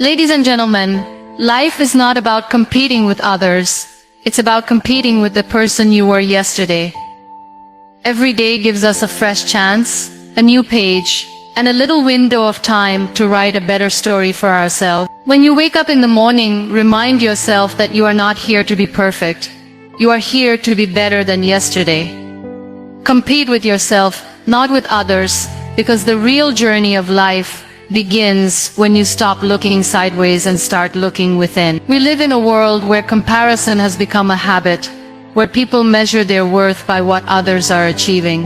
Ladies and gentlemen, life is not about competing with others. It's about competing with the person you were yesterday. Every day gives us a fresh chance, a new page, and a little window of time to write a better story for ourselves. When you wake up in the morning, remind yourself that you are not here to be perfect. You are here to be better than yesterday. Compete with yourself, not with others, because the real journey of life begins when you stop looking sideways and start looking within. We live in a world where comparison has become a habit, where people measure their worth by what others are achieving.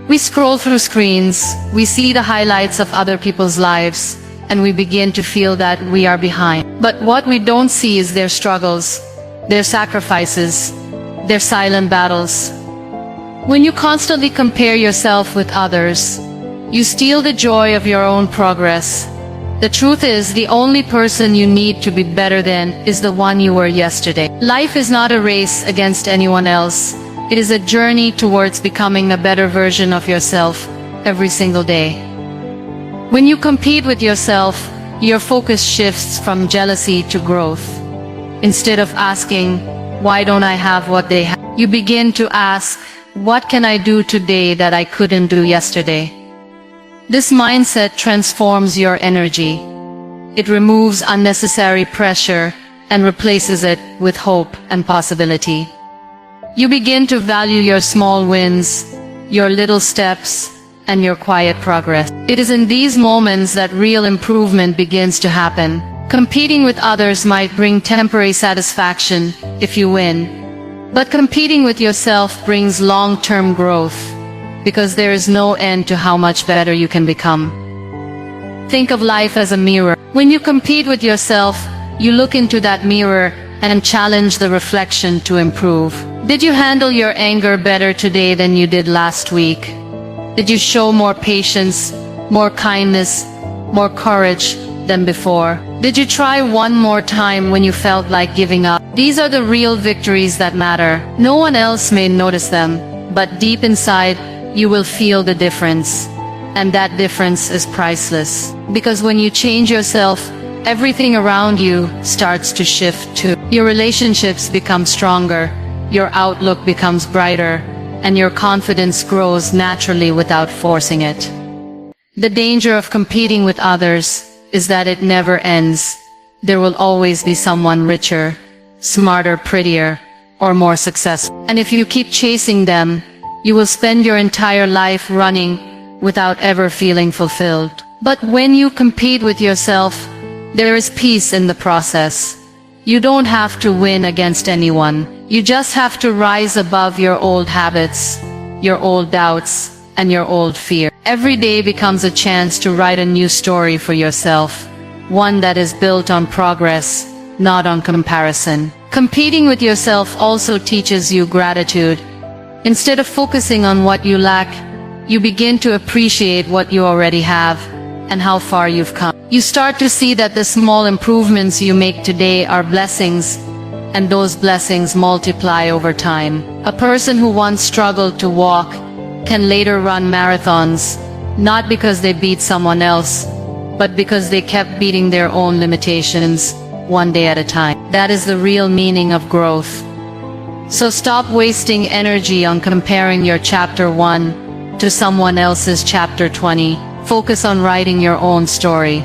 We scroll through screens, we see the highlights of other people's lives, and we begin to feel that we are behind. But what we don't see is their struggles, their sacrifices, their silent battles. When you constantly compare yourself with others, you steal the joy of your own progress. The truth is, the only person you need to be better than is the one you were yesterday. Life is not a race against anyone else. It is a journey towards becoming a better version of yourself every single day. When you compete with yourself, your focus shifts from jealousy to growth. Instead of asking, why don't I have what they have, you begin to ask, what can I do today that I couldn't do yesterday? This mindset transforms your energy. It removes unnecessary pressure and replaces it with hope and possibility. You begin to value your small wins, your little steps, and your quiet progress. It is in these moments that real improvement begins to happen. Competing with others might bring temporary satisfaction if you win, but competing with yourself brings long-term growth, because there is no end to how much better you can become. Think of life as a mirror. When you compete with yourself, you look into that mirror and challenge the reflection to improve. Did you handle your anger better today than you did last week? Did you show more patience, more kindness, more courage than before? Did you try one more time when you felt like giving up? These are the real victories that matter. No one else may notice them, but deep inside, you will feel the difference. And that difference is priceless. Because when you change yourself, everything around you starts to shift too. Your relationships become stronger, your outlook becomes brighter, and your confidence grows naturally without forcing it. The danger of competing with others is that it never ends. There will always be someone richer, smarter, prettier, or more successful. And if you keep chasing them, you will spend your entire life running without ever feeling fulfilled. But when you compete with yourself, there is peace in the process. You don't have to win against anyone. You just have to rise above your old habits, your old doubts, and your old fear. Every day becomes a chance to write a new story for yourself, one that is built on progress, not on comparison. Competing with yourself also teaches you gratitude. Instead of focusing on what you lack, you begin to appreciate what you already have and how far you've come. You start to see that the small improvements you make today are blessings, and those blessings multiply over time. A person who once struggled to walk can later run marathons, not because they beat someone else, but because they kept beating their own limitations, one day at a time. That is the real meaning of growth. So stop wasting energy on comparing your chapter 1 to someone else's chapter 20. Focus on writing your own story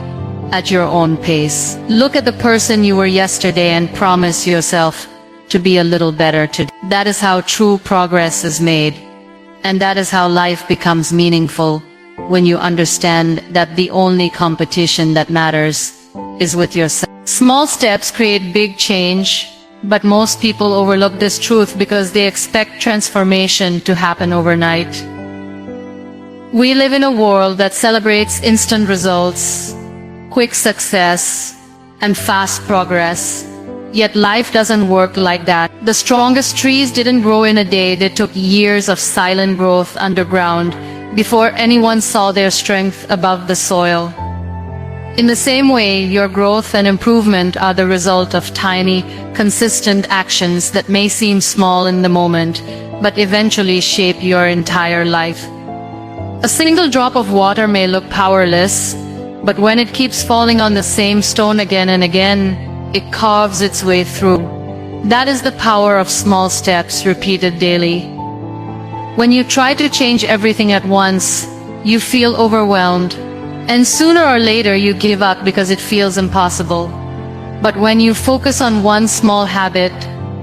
at your own pace. Look at the person you were yesterday and promise yourself to be a little better today. That is how true progress is made. And that is how life becomes meaningful, when you understand that the only competition that matters is with yourself. Small steps create big change, but most people overlook this truth because they expect transformation to happen overnight. We live in a world that celebrates instant results, quick success, and fast progress. Yet life doesn't work like that. The strongest trees didn't grow in a day. They took years of silent growth underground before anyone saw their strength above the soil. In the same way, your growth and improvement are the result of tiny, consistent actions that may seem small in the moment, but eventually shape your entire life. A single drop of water may look powerless, But when it keeps falling on the same stone again and again, it carves its way through. That is the power of small steps repeated daily. When you try to change everything at once, you feel overwhelmed, and sooner or later you give up because it feels impossible. But when you focus on one small habit,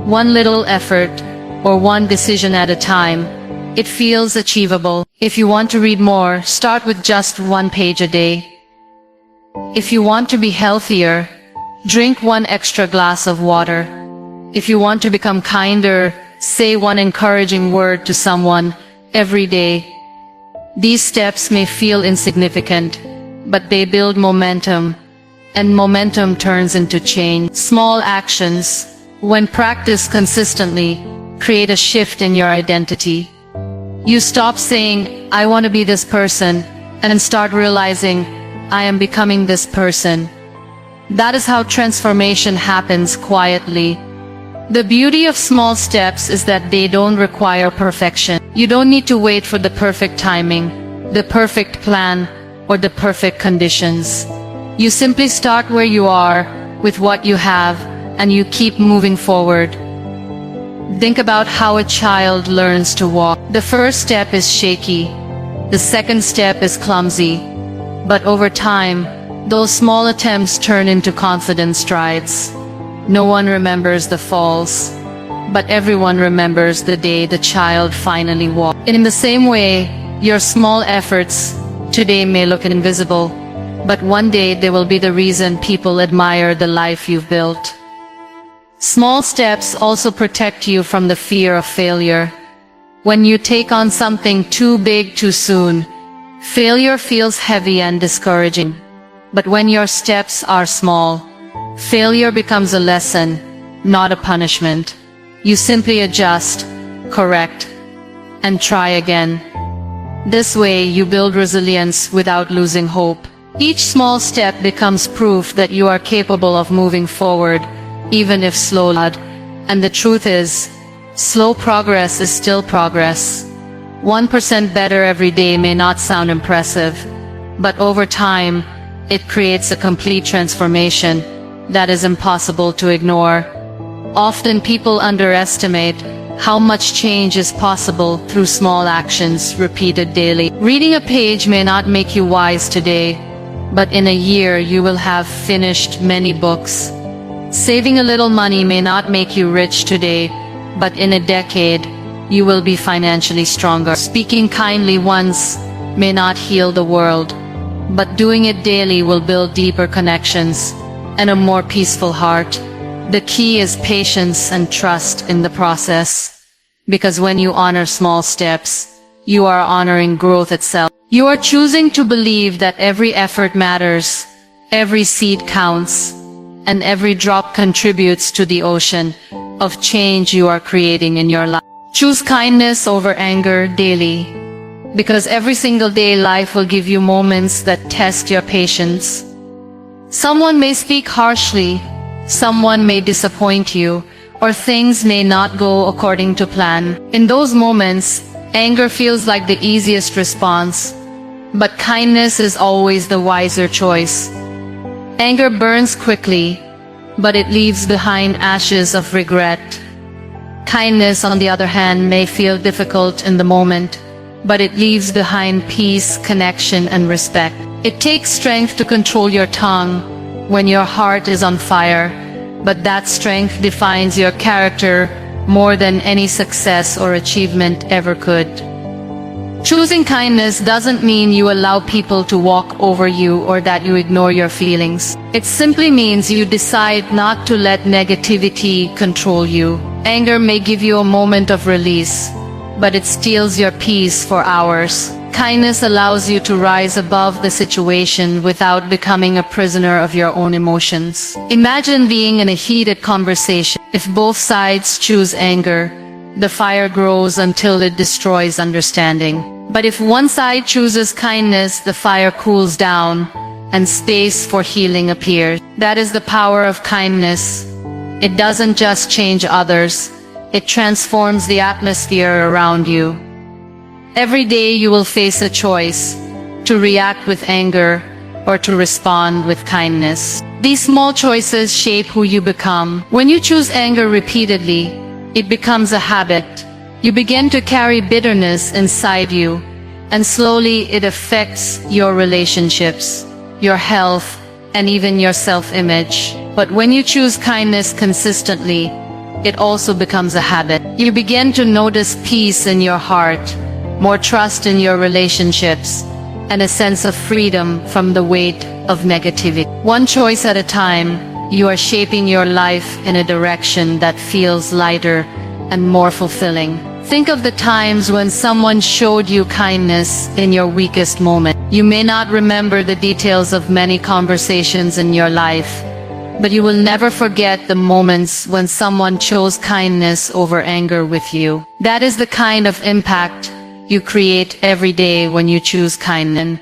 one little effort, or one decision at a time, it feels achievable. If you want to read more, start with just 1 page a day. If you want to be healthier, drink 1 extra glass of water. If you want to become kinder, say 1 encouraging word to someone every day. These steps may feel insignificant, but they build momentum, and momentum turns into change. Small actions, when practiced consistently, create a shift in your identity. You stop saying, "I want to be this person," and start realizing, "I am becoming this person." That is how transformation happens quietly. The beauty of small steps is that they don't require perfection. You don't need to wait for the perfect timing, the perfect plan, or the perfect conditions. You simply start where you are, with what you have, and you keep moving forward. Think about how a child learns to walk. The first step is shaky. The second step is clumsy. But over time, those small attempts turn into confident strides. No one remembers the falls, but everyone remembers the day the child finally walked. And in the same way, your small efforts today may look invisible, but one day they will be the reason people admire the life you've built. Small steps also protect you from the fear of failure. When you take on something too big too soon, failure feels heavy and discouraging. But when your steps are small, failure becomes a lesson, not a punishment. You simply adjust, correct, and try again. This way you build resilience without losing hope. Each small step becomes proof that you are capable of moving forward, even if slow. And the truth is, slow progress is still progress. 1% better every day may not sound impressive, but over time, it creates a complete transformation that is impossible to ignore. Often people underestimate how much change is possible through small actions repeated daily. Reading a page may not make you wise today, but in a year you will have finished many books. Saving a little money may not make you rich today, but in a decade you will be financially stronger. Speaking kindly once may not heal the world, but doing it daily will build deeper connections and a more peaceful heart. The key is patience and trust in the process, because when you honor small steps, you are honoring growth itself. You are choosing to believe that every effort matters, every seed counts, and every drop contributes to the ocean of change you are creating in your life. Choose kindness over anger daily, because every single day life will give you moments that test your patience. Someone may speak harshly, someone may disappoint you, or things may not go according to plan. In those moments, anger feels like the easiest response, but kindness is always the wiser choice. Anger burns quickly, but it leaves behind ashes of regret. Kindness, on the other hand, may feel difficult in the moment, but it leaves behind peace, connection, and respect. It takes strength to control your tongue when your heart is on fire, but that strength defines your character more than any success or achievement ever could. Choosing kindness doesn't mean you allow people to walk over you or that you ignore your feelings. It simply means you decide not to let negativity control you. Anger may give you a moment of release, but it steals your peace for hours. Kindness allows you to rise above the situation without becoming a prisoner of your own emotions. Imagine being in a heated conversation. If both sides choose anger, the fire grows until it destroys understanding. But if one side chooses kindness, the fire cools down and space for healing appears. That is the power of kindness. It doesn't just change others, it transforms the atmosphere around you. Every day you will face a choice: to react with anger or to respond with kindness. These small choices shape who you become. When you choose anger repeatedly, it becomes a habit. You begin to carry bitterness inside you, and slowly it affects your relationships, your health, and even your self-image. But when you choose kindness consistently, it also becomes a habit. You begin to notice peace in your heart, more trust in your relationships, and a sense of freedom from the weight of negativity. One choice at a time, you are shaping your life in a direction that feels lighter and more fulfilling. Think of the times when someone showed you kindness in your weakest moment. You may not remember the details of many conversations in your life, but you will never forget the moments when someone chose kindness over anger with you. That is the kind of impact you create every day when you choose kindness.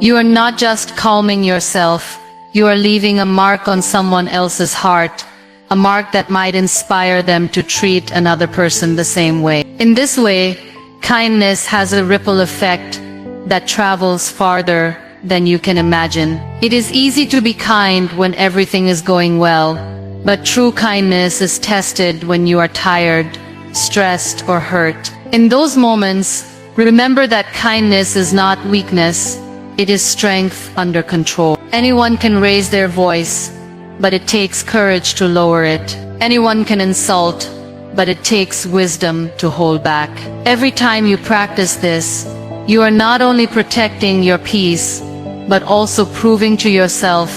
You are not just calming yourself, you are leaving a mark on someone else's heart, a mark that might inspire them to treat another person the same way. In this way, kindness has a ripple effect that travels farther than you can imagine. It is easy to be kind when everything is going well, but true kindness is tested when you are tired, stressed, or hurt. In those moments, remember that kindness is not weakness, it is strength under control. Anyone can raise their voice, but it takes courage to lower it. Anyone can insult, but it takes wisdom to hold back. Every time you practice this, you are not only protecting your peace, but also proving to yourself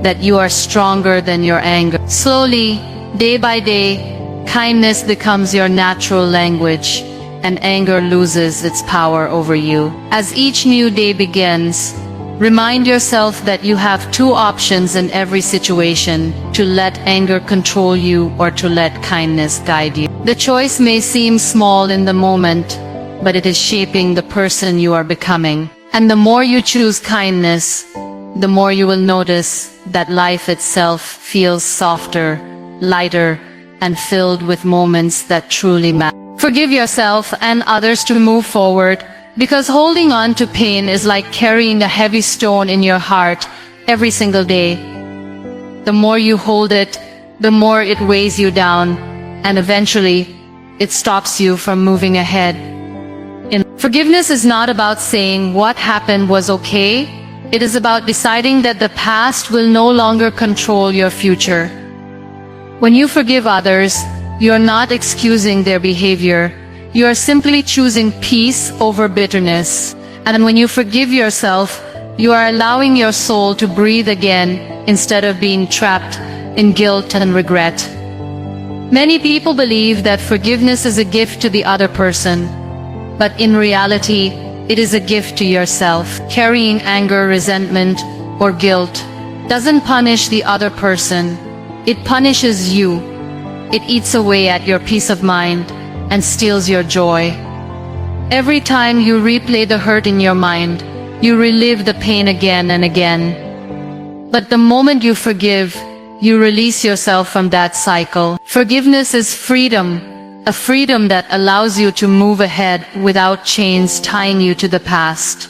that you are stronger than your anger. Slowly, day by day, kindness becomes your natural language, and anger loses its power over you. As each new day begins, remind yourself that you have two options in every situation: to let anger control you or to let kindness guide you. The choice may seem small in the moment, but it is shaping the person you are becoming. And the more you choose kindness, the more you will notice that life itself feels softer, lighter, and filled with moments that truly matter. Forgive yourself and others to move forward, because holding on to pain is like carrying a heavy stone in your heart every single day. The more you hold it, the more it weighs you down, and eventually, it stops you from moving ahead. Forgiveness is not about saying what happened was okay. It is about deciding that the past will no longer control your future. When you forgive others, you are not excusing their behavior. You are simply choosing peace over bitterness. And when you forgive yourself, you are allowing your soul to breathe again instead of being trapped in guilt and regret. Many people believe that forgiveness is a gift to the other person, but in reality, it is a gift to yourself. Carrying anger, resentment, or guilt doesn't punish the other person. It punishes you. It eats away at your peace of mind and steals your joy. Every time you replay the hurt in your mind, you relive the pain again and again. But the moment you forgive, you release yourself from that cycle. Forgiveness is freedom, a freedom that allows you to move ahead without chains tying you to the past.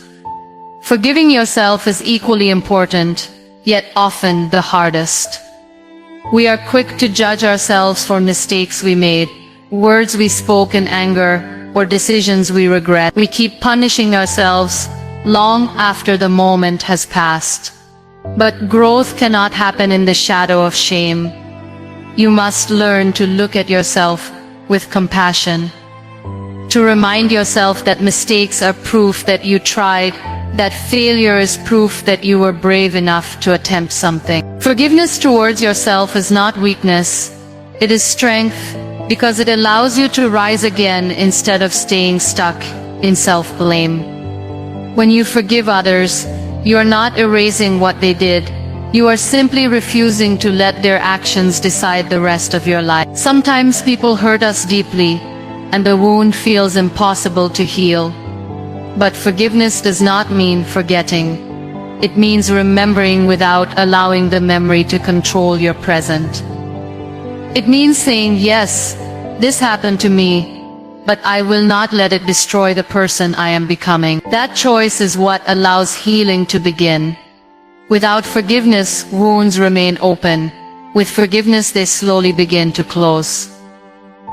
Forgiving yourself is equally important, yet often the hardest. We are quick to judge ourselves for mistakes we made, words we spoke in anger, or decisions we regret. We keep punishing ourselves long after the moment has passed. But growth cannot happen in the shadow of shame. You must learn to look at yourself with compassion, to remind yourself that mistakes are proof that you tried, that failure is proof that you were brave enough to attempt something. Forgiveness towards yourself is not weakness, it is strength, because it allows you to rise again instead of staying stuck in self-blame. When you forgive others, you are not erasing what they did. You are simply refusing to let their actions decide the rest of your life. Sometimes people hurt us deeply, and the wound feels impossible to heal. But forgiveness does not mean forgetting. It means remembering without allowing the memory to control your present. It means saying, yes, this happened to me, but I will not let it destroy the person I am becoming. That choice is what allows healing to begin. Without forgiveness, wounds remain open. With forgiveness, they slowly begin to close.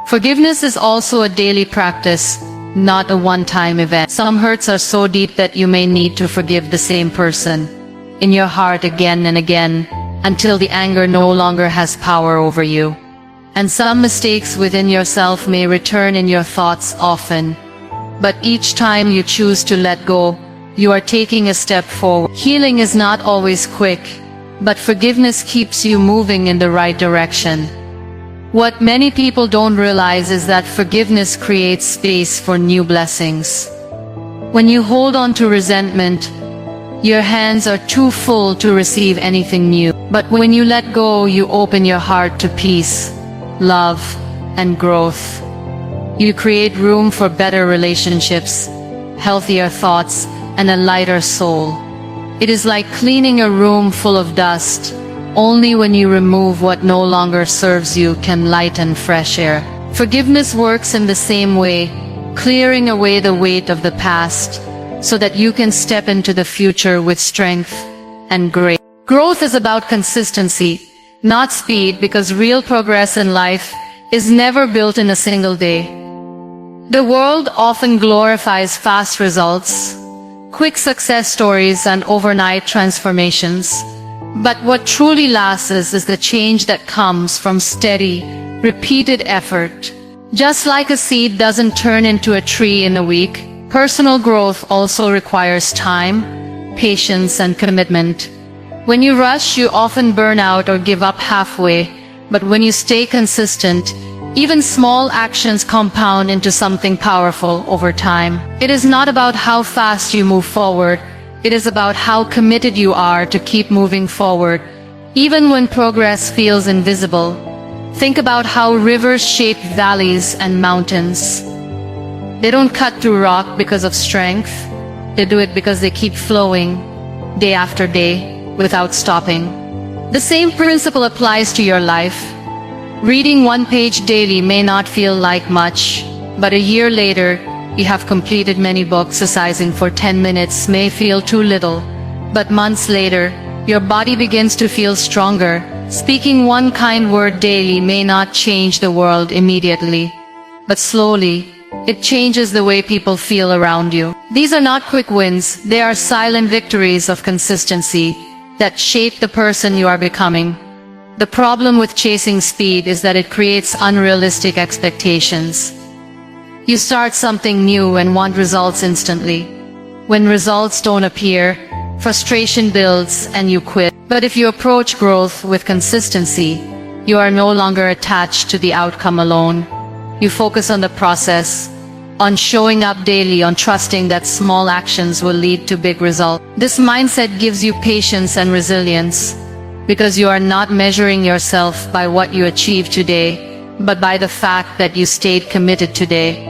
Forgiveness is also a daily practice, not a one-time event. Some hurts are so deep that you may need to forgive the same person in your heart again and again, until the anger no longer has power over you. And some mistakes within yourself may return in your thoughts often. But each time you choose to let go, you are taking a step forward. Healing is not always quick, but forgiveness keeps you moving in the right direction. What many people don't realize is that forgiveness creates space for new blessings. When you hold on to resentment, your hands are too full to receive anything new. But when you let go, you open your heart to peace, love, and growth. You create room for better relationships, healthier thoughts, and a lighter soul. It is like cleaning a room full of dust. Only when you remove what no longer serves you can lighten fresh air. Forgiveness works in the same way, clearing away the weight of the past, so that you can step into the future with strength and grace. Growth is about consistency, not speed, because real progress in life is never built in a single day. The world often glorifies fast results, quick success stories, and overnight transformations. But what truly lasts is the change that comes from steady, repeated effort. Just like a seed doesn't turn into a tree in a week, personal growth also requires time, patience, and commitment. When you rush, you often burn out or give up halfway, but when you stay consistent, even small actions compound into something powerful over time. It is not about how fast you move forward, it is about how committed you are to keep moving forward, even when progress feels invisible. Think about how rivers shape valleys and mountains. They don't cut through rock because of strength, they do it because they keep flowing, day after day, without stopping. The same principle applies to your life. Reading one page daily may not feel like much, but a year later, you have completed many books. Exercising for 10 minutes may feel too little, but months later, your body begins to feel stronger. Speaking one kind word daily may not change the world immediately, but slowly, it changes the way people feel around you. These are not quick wins, they are silent victories of consistency that shape the person you are becoming. The problem with chasing speed is that it creates unrealistic expectations. You start something new and want results instantly. When results don't appear, frustration builds and you quit. But if you approach growth with consistency, you are no longer attached to the outcome alone. You focus on the process, on showing up daily, on trusting that small actions will lead to big results. This mindset gives you patience and resilience, because you are not measuring yourself by what you achieved today, but by the fact that you stayed committed today.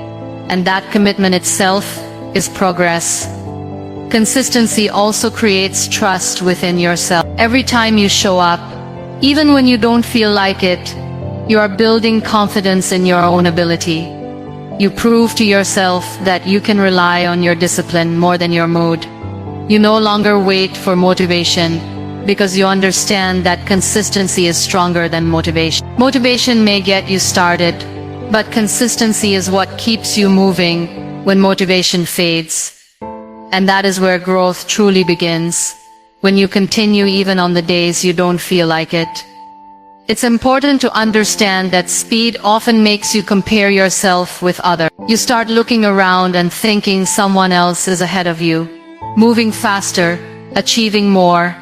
And that commitment itself is progress. Consistency also creates trust within yourself. Every time you show up, even when you don't feel like it, you are building confidence in your own ability. You prove to yourself that you can rely on your discipline more than your mood. You no longer wait for motivation, because you understand that consistency is stronger than motivation. Motivation may get you started, but consistency is what keeps you moving when motivation fades. And that is where growth truly begins, when you continue even on the days you don't feel like it. It's important to understand that speed often makes you compare yourself with others. You start looking around and thinking someone else is ahead of you, moving faster, achieving more.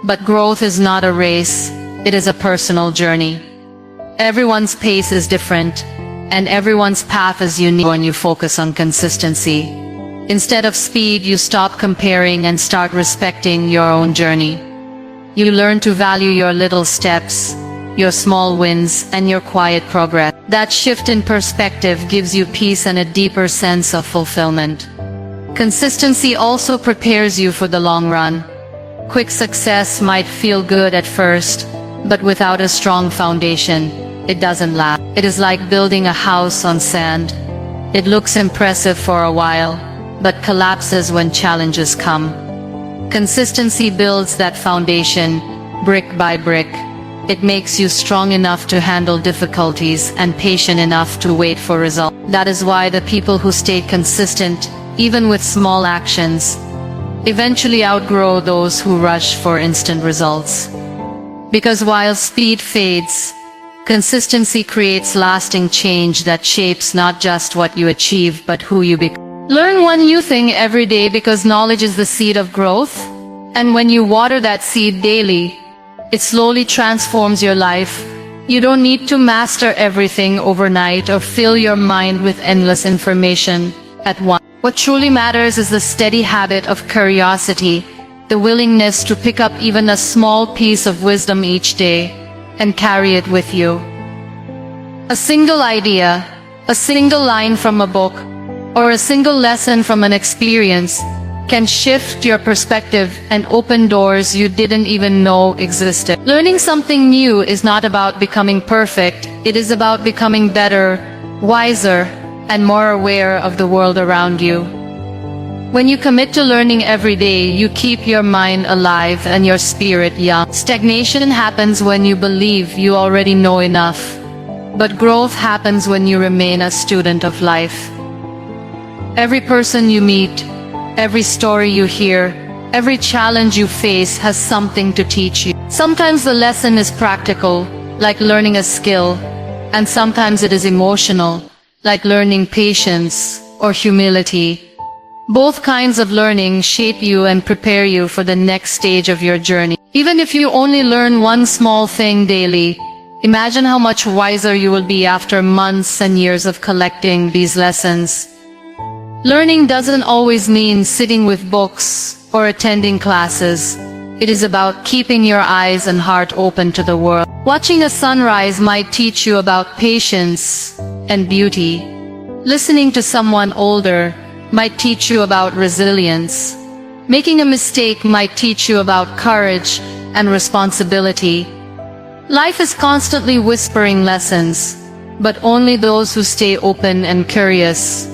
But growth is not a race, it is a personal journey. Everyone's pace is different, and everyone's path is unique. When you focus on consistency, instead of speed, you stop comparing and start respecting your own journey. You learn to value your little steps, your small wins, and your quiet progress. That shift in perspective gives you peace and a deeper sense of fulfillment. Consistency also prepares you for the long run. Quick success might feel good at first, but without a strong foundation, it doesn't last. It is like building a house on sand. It looks impressive for a while, but collapses when challenges come. Consistency builds that foundation, brick by brick. It makes you strong enough to handle difficulties and patient enough to wait for results. That is why the people who stay consistent, even with small actions, eventually outgrow those who rush for instant results. Because while speed fades, consistency creates lasting change that shapes not just what you achieve but who you become. Learn one new thing every day because knowledge is the seed of growth, and when you water that seed daily, it slowly transforms your life. You don't need to master everything overnight or fill your mind with endless information at once. What truly matters is the steady habit of curiosity, the willingness to pick up even a small piece of wisdom each day and carry it with you. A single idea, a single line from a book, or a single lesson from an experience can shift your perspective and open doors you didn't even know existed. Learning something new is not about becoming perfect, it is about becoming better, wiser, and more aware of the world around you. When you commit to learning every day, you keep your mind alive and your spirit young. Stagnation happens when you believe you already know enough, but growth happens when you remain a student of life. Every person you meet, every story you hear, every challenge you face has something to teach you. Sometimes the lesson is practical, like learning a skill, and sometimes it is emotional, like learning patience or humility. Both kinds of learning shape you and prepare you for the next stage of your journey. Even if you only learn one small thing daily, imagine how much wiser you will be after months and years of collecting these lessons. Learning doesn't always mean sitting with books or attending classes. It is about keeping your eyes and heart open to the world. Watching a sunrise might teach you about patience and beauty. Listening to someone older might teach you about resilience. Making a mistake might teach you about courage and responsibility. Life is constantly whispering lessons, but only those who stay open and curious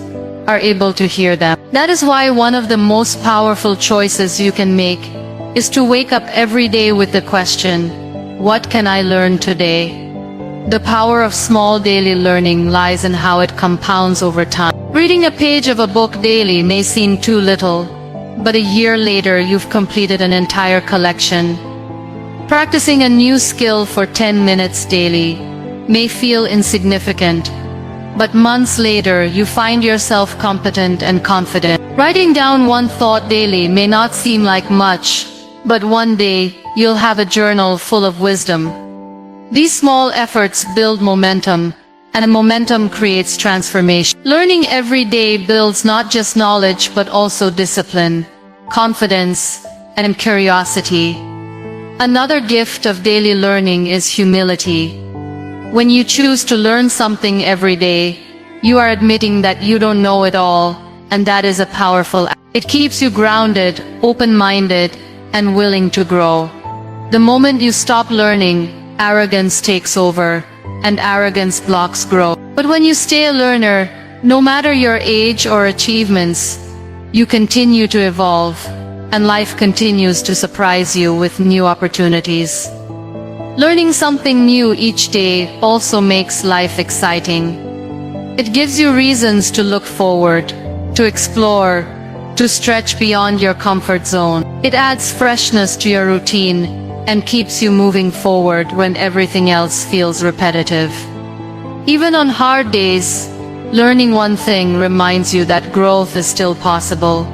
are able to hear them. That is why one of the most powerful choices you can make is to wake up every day with the question, what can I learn today? The power of small daily learning lies in how it compounds over time. Reading a page of a book daily may seem too little, but a year later you've completed an entire collection. Practicing a new skill for 10 minutes daily may feel insignificant, but months later you find yourself competent and confident. Writing down one thought daily may not seem like much, but one day you'll have a journal full of wisdom. These small efforts build momentum, and momentum creates transformation. Learning every day builds not just knowledge but also discipline, confidence, and curiosity. Another gift of daily learning is humility. When you choose to learn something every day, you are admitting that you don't know it all, and that is a powerful act. It keeps you grounded, open-minded, and willing to grow. The moment you stop learning, arrogance takes over, and arrogance blocks growth. But when you stay a learner, no matter your age or achievements, you continue to evolve, and life continues to surprise you with new opportunities. Learning something new each day also makes life exciting. It gives you reasons to look forward, to explore, to stretch beyond your comfort zone. It adds freshness to your routine and keeps you moving forward when everything else feels repetitive. Even on hard days, learning one thing reminds you that growth is still possible,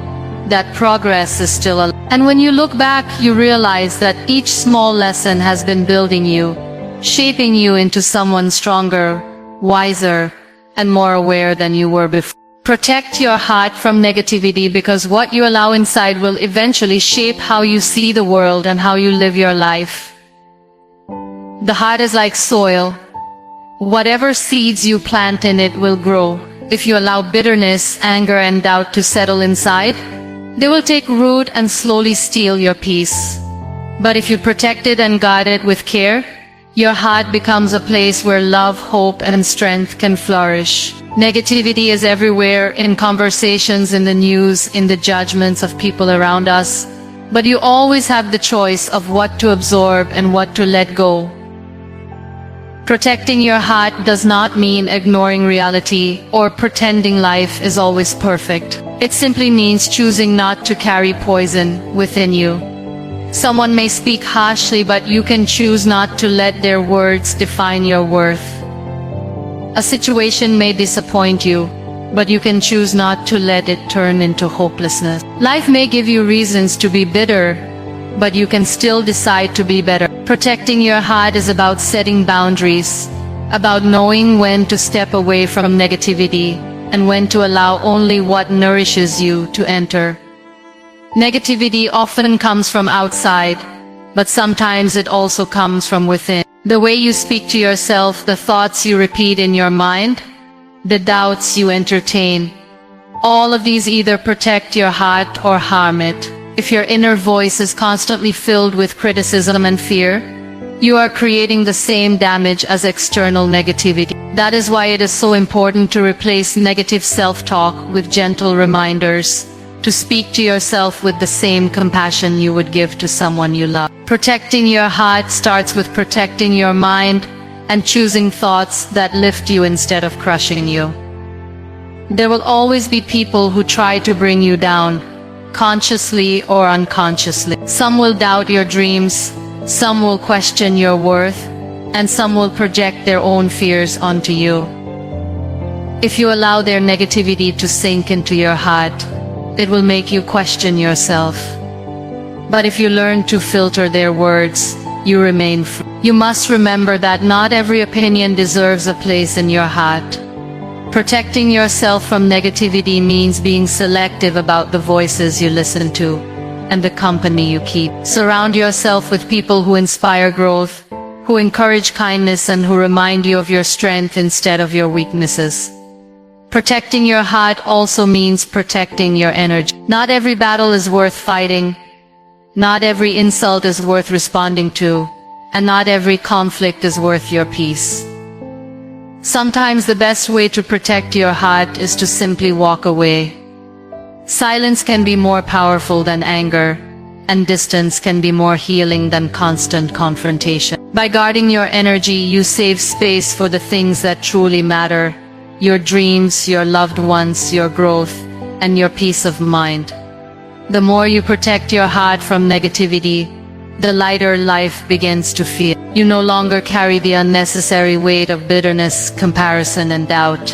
that progress is still alive. And when you look back, you realize that each small lesson has been building you, shaping you into someone stronger, wiser, and more aware than you were before. Protect your heart from negativity, because what you allow inside will eventually shape how you see the world and how you live your life. The heart is like soil. Whatever seeds you plant in it will grow. If you allow bitterness, anger, and doubt to settle inside, they will take root and slowly steal your peace. But if you protect it and guard it with care, your heart becomes a place where love, hope, and strength can flourish. Negativity is everywhere, in conversations, in the news, in the judgments of people around us. but you always have the choice of what to absorb and what to let go. Protecting your heart does not mean ignoring reality or pretending life is always perfect. It simply means choosing not to carry poison within you. Someone may speak harshly, but you can choose not to let their words define your worth. A situation may disappoint you, but you can choose not to let it turn into hopelessness. Life may give you reasons to be bitter, but you can still decide to be better. Protecting your heart is about setting boundaries, about knowing when to step away from negativity, and when to allow only what nourishes you to enter. Negativity often comes from outside, but sometimes it also comes from within. The way you speak to yourself, the thoughts you repeat in your mind, the doubts you entertain, all of these either protect your heart or harm it. If your inner voice is constantly filled with criticism and fear, you are creating the same damage as external negativity. That is why it is so important to replace negative self-talk with gentle reminders, to speak to yourself with the same compassion you would give to someone you love. Protecting your heart starts with protecting your mind and choosing thoughts that lift you instead of crushing you. There will always be people who try to bring you down, consciously or unconsciously. Some will doubt your dreams, some will question your worth, and some will project their own fears onto you. If you allow their negativity to sink into your heart, it will make you question yourself. But if you learn to filter their words, you remain free. You must remember that not every opinion deserves a place in your heart. Protecting yourself from negativity means being selective about the voices you listen to and the company you keep. Surround yourself with people who inspire growth, who encourage kindness, and who remind you of your strength instead of your weaknesses. Protecting your heart also means protecting your energy. Not every battle is worth fighting, not every insult is worth responding to, and not every conflict is worth your peace. Sometimes the best way to protect your heart is to simply walk away. Silence can be more powerful than anger, and distance can be more healing than constant confrontation. By guarding your energy, you save space for the things that truly matter: your dreams, your loved ones, your growth, and your peace of mind. The more you protect your heart from negativity, the lighter life begins to feel. You no longer carry the unnecessary weight of bitterness, comparison, and doubt.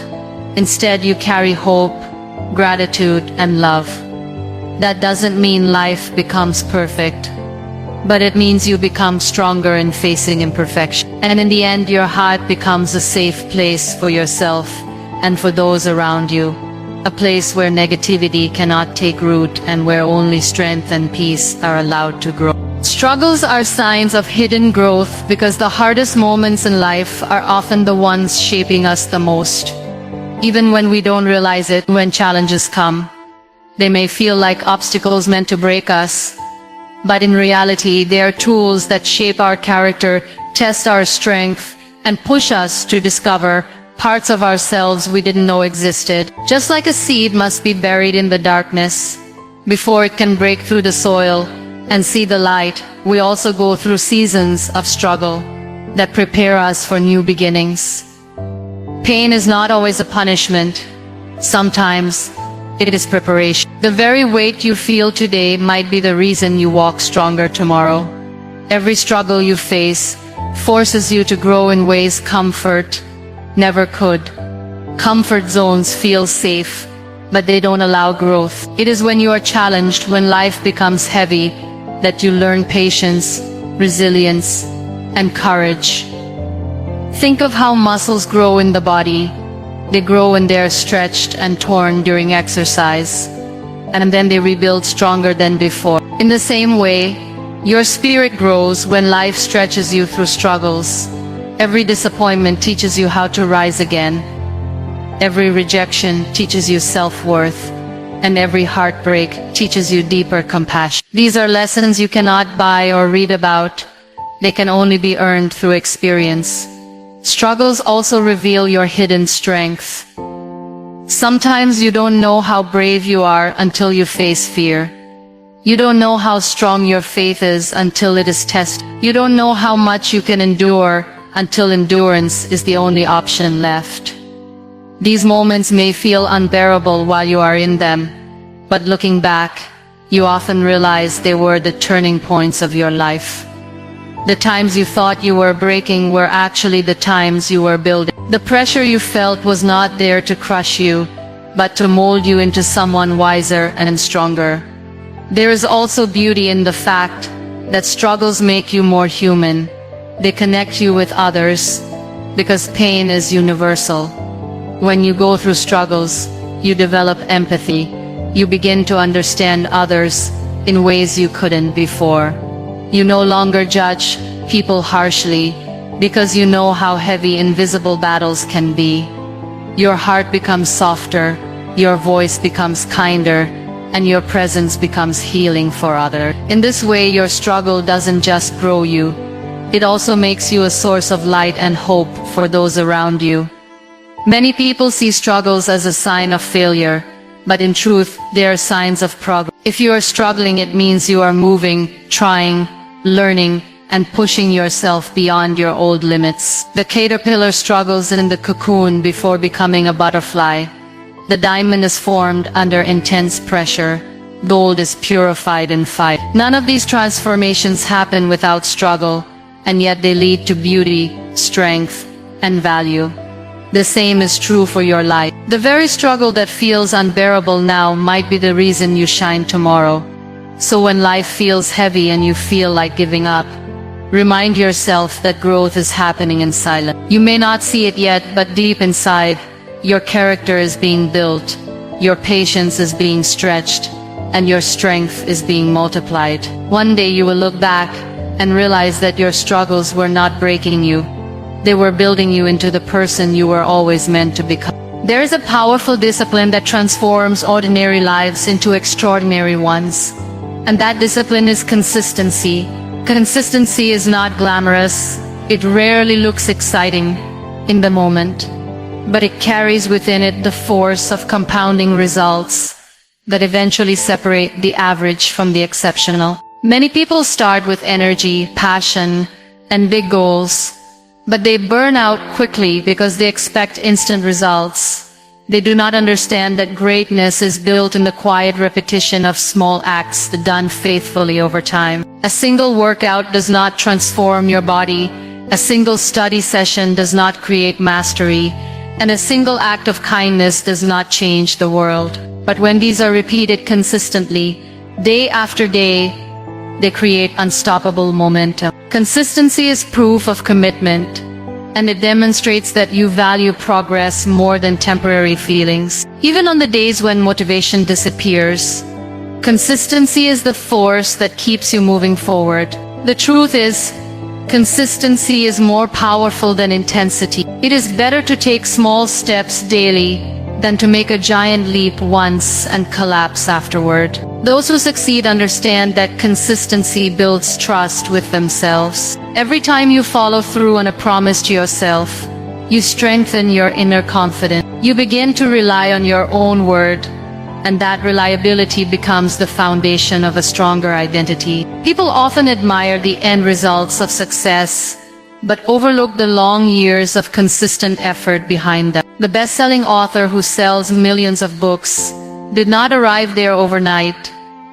Instead, you carry hope, gratitude, and love. That doesn't mean life becomes perfect, but it means you become stronger in facing imperfection. And in the end, your heart becomes a safe place for yourself and for those around you, a place where negativity cannot take root and where only strength and peace are allowed to grow. Struggles are signs of hidden growth because the hardest moments in life are often the ones shaping us the most. Even when we don't realize it, when challenges come, they may feel like obstacles meant to break us, but in reality, they are tools that shape our character, test our strength, and push us to discover parts of ourselves we didn't know existed. Just like a seed must be buried in the darkness before it can break through the soil and see the light, we also go through seasons of struggle that prepare us for new beginnings. Pain is not always a punishment. Sometimes it is preparation. The very weight you feel today might be the reason you walk stronger tomorrow. Every struggle you face forces you to grow in ways comfort never could. Comfort zones feel safe, but they don't allow growth. It is when you are challenged, when life becomes heavy, that you learn patience, resilience, and courage. Think of how muscles grow in the body. They grow when they are stretched and torn during exercise, and then they rebuild stronger than before. In the same way, your spirit grows when life stretches you through struggles. Every disappointment teaches you how to rise again. Every rejection teaches you self-worth, and every heartbreak teaches you deeper compassion. These are lessons you cannot buy or read about. They can only be earned through experience. Struggles also reveal your hidden strength. Sometimes you don't know how brave you are until you face fear. You don't know how strong your faith is until it is tested. You don't know how much you can endure until endurance is the only option left. These moments may feel unbearable while you are in them, but looking back, you often realize they were the turning points of your life. The times you thought you were breaking were actually the times you were building. The pressure you felt was not there to crush you, but to mold you into someone wiser and stronger. There is also beauty in the fact that struggles make you more human. They connect you with others, because pain is universal. When you go through struggles, you develop empathy. You begin to understand others in ways you couldn't before. You no longer judge people harshly, because you know how heavy invisible battles can be. Your heart becomes softer, your voice becomes kinder, and your presence becomes healing for others. In this way, your struggle doesn't just grow you, it also makes you a source of light and hope for those around you. Many people see struggles as a sign of failure, but in truth, they are signs of progress. If you are struggling, it means you are moving, trying, learning, and pushing yourself beyond your old limits. The caterpillar struggles in the cocoon before becoming a butterfly. The diamond is formed under intense pressure. Gold is purified in fire. None of these transformations happen without struggle, and yet they lead to beauty, strength, and value. The same is true for your life. The very struggle that feels unbearable now might be the reason you shine tomorrow. So when life feels heavy and you feel like giving up, remind yourself that growth is happening in silence. You may not see it yet, but deep inside, your character is being built, your patience is being stretched, and your strength is being multiplied. One day you will look back and realize that your struggles were not breaking you. They were building you into the person you were always meant to become. There is a powerful discipline that transforms ordinary lives into extraordinary ones. And that discipline is consistency. Consistency is not glamorous. It rarely looks exciting in the moment, but it carries within it the force of compounding results that eventually separate the average from the exceptional. Many people start with energy, passion, and big goals, but they burn out quickly because they expect instant results. They do not understand that greatness is built in the quiet repetition of small acts done faithfully over time. A single workout does not transform your body, a single study session does not create mastery, and a single act of kindness does not change the world. But when these are repeated consistently, day after day, they create unstoppable momentum. Consistency is proof of commitment, and it demonstrates that you value progress more than temporary feelings. Even on the days when motivation disappears, consistency is the force that keeps you moving forward. The truth is, consistency is more powerful than intensity. It is better to take small steps daily than to make a giant leap once and collapse afterward. Those who succeed understand that consistency builds trust with themselves. Every time you follow through on a promise to yourself, you strengthen your inner confidence. You begin to rely on your own word, and that reliability becomes the foundation of a stronger identity. People often admire the end results of success, but overlook the long years of consistent effort behind them. The best-selling author who sells millions of books did not arrive there overnight.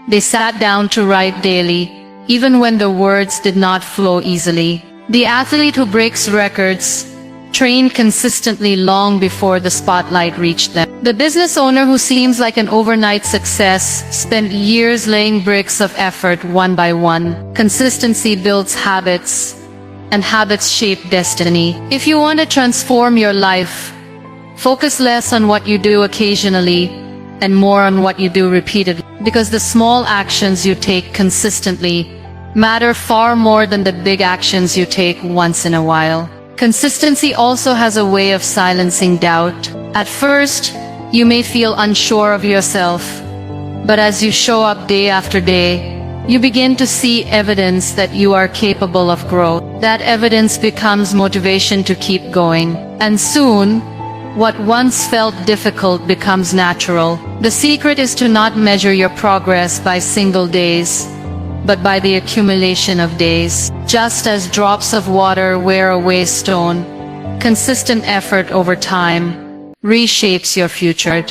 They sat down to write daily, even when the words did not flow easily. The athlete who breaks records trained consistently long before the spotlight reached them. The business owner who seems like an overnight success spent years laying bricks of effort one by one. Consistency builds habits, and habits shape destiny. If you want to transform your life, focus less on what you do occasionally and more on what you do repeatedly, because the small actions you take consistently matter far more than the big actions you take once in a while. Consistency also has a way of silencing doubt. At first, you may feel unsure of yourself, but as you show up day after day, you begin to see evidence that you are capable of growth. That evidence becomes motivation to keep going, and soon, What once felt difficult becomes natural. The secret is to not measure your progress by single days, but by the accumulation of days. Just as drops of water wear away stone, consistent effort over time reshapes your future.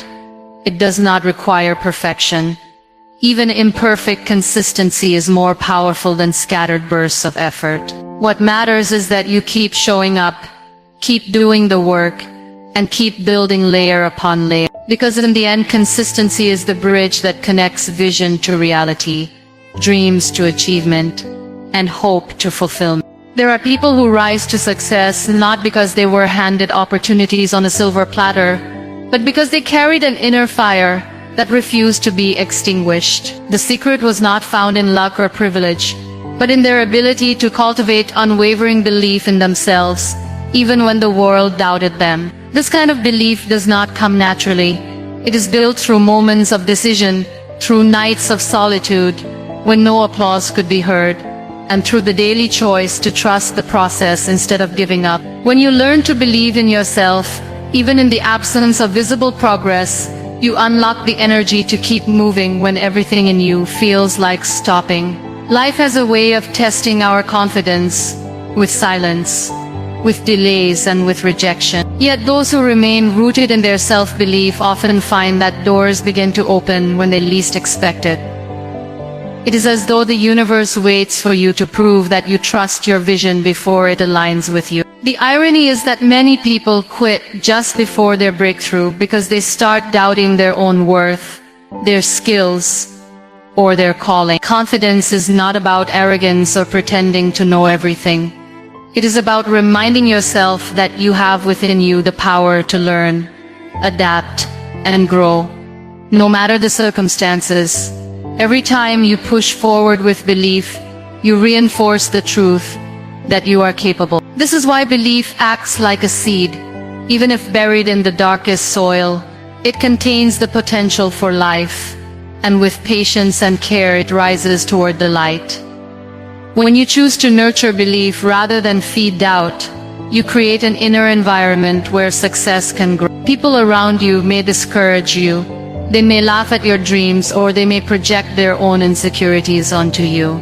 It does not require perfection. Even imperfect consistency is more powerful than scattered bursts of effort. What matters is that you keep showing up, keep doing the work, and keep building layer upon layer. Because in the end, consistency is the bridge that connects vision to reality, dreams to achievement, and hope to fulfillment. There are people who rise to success not because they were handed opportunities on a silver platter, but because they carried an inner fire that refused to be extinguished. The secret was not found in luck or privilege, but in their ability to cultivate unwavering belief in themselves, even when the world doubted them. This kind of belief does not come naturally. It is built through moments of decision, through nights of solitude, when no applause could be heard, and through the daily choice to trust the process instead of giving up. When you learn to believe in yourself, even in the absence of visible progress, you unlock the energy to keep moving when everything in you feels like stopping. Life has a way of testing our confidence with silence, with delays and with rejection. Yet those who remain rooted in their self-belief often find that doors begin to open when they least expect it. It is as though the universe waits for you to prove that you trust your vision before it aligns with you. The irony is that many people quit just before their breakthrough because they start doubting their own worth, their skills, or their calling. Confidence is not about arrogance or pretending to know everything. It is about reminding yourself that you have within you the power to learn, adapt, and grow, no matter the circumstances. Every time you push forward with belief, you reinforce the truth that you are capable. This is why belief acts like a seed. Even if buried in the darkest soil, it contains the potential for life, and with patience and care it rises toward the light. When you choose to nurture belief rather than feed doubt, you create an inner environment where success can grow. People around you may discourage you. They may laugh at your dreams, or they may project their own insecurities onto you.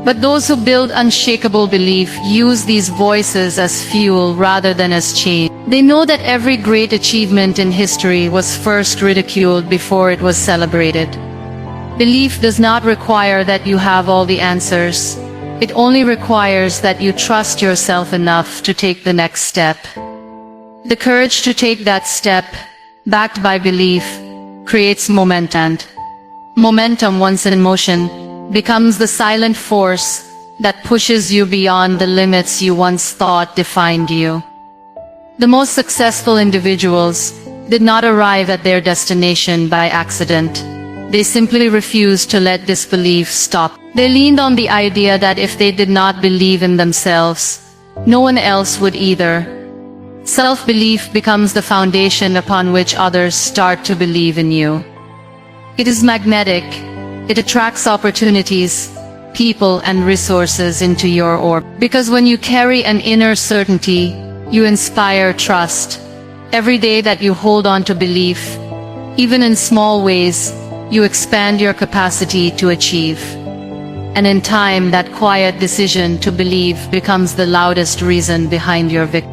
But those who build unshakable belief use these voices as fuel rather than as chains. They know that every great achievement in history was first ridiculed before it was celebrated. Belief does not require that you have all the answers. It only requires that you trust yourself enough to take the next step. The courage to take that step, backed by belief, creates momentum. Momentum, once in motion, becomes the silent force that pushes you beyond the limits you once thought defined you. The most successful individuals did not arrive at their destination by accident. They simply refused to let disbelief stop. They leaned on the idea that if they did not believe in themselves, no one else would either. Self-belief becomes the foundation upon which others start to believe in you. It is magnetic. It attracts opportunities, people, and resources into your orbit. Because when you carry an inner certainty, you inspire trust. Every day that you hold on to belief, even in small ways, you expand your capacity to achieve. And in time, that quiet decision to believe becomes the loudest reason behind your victory.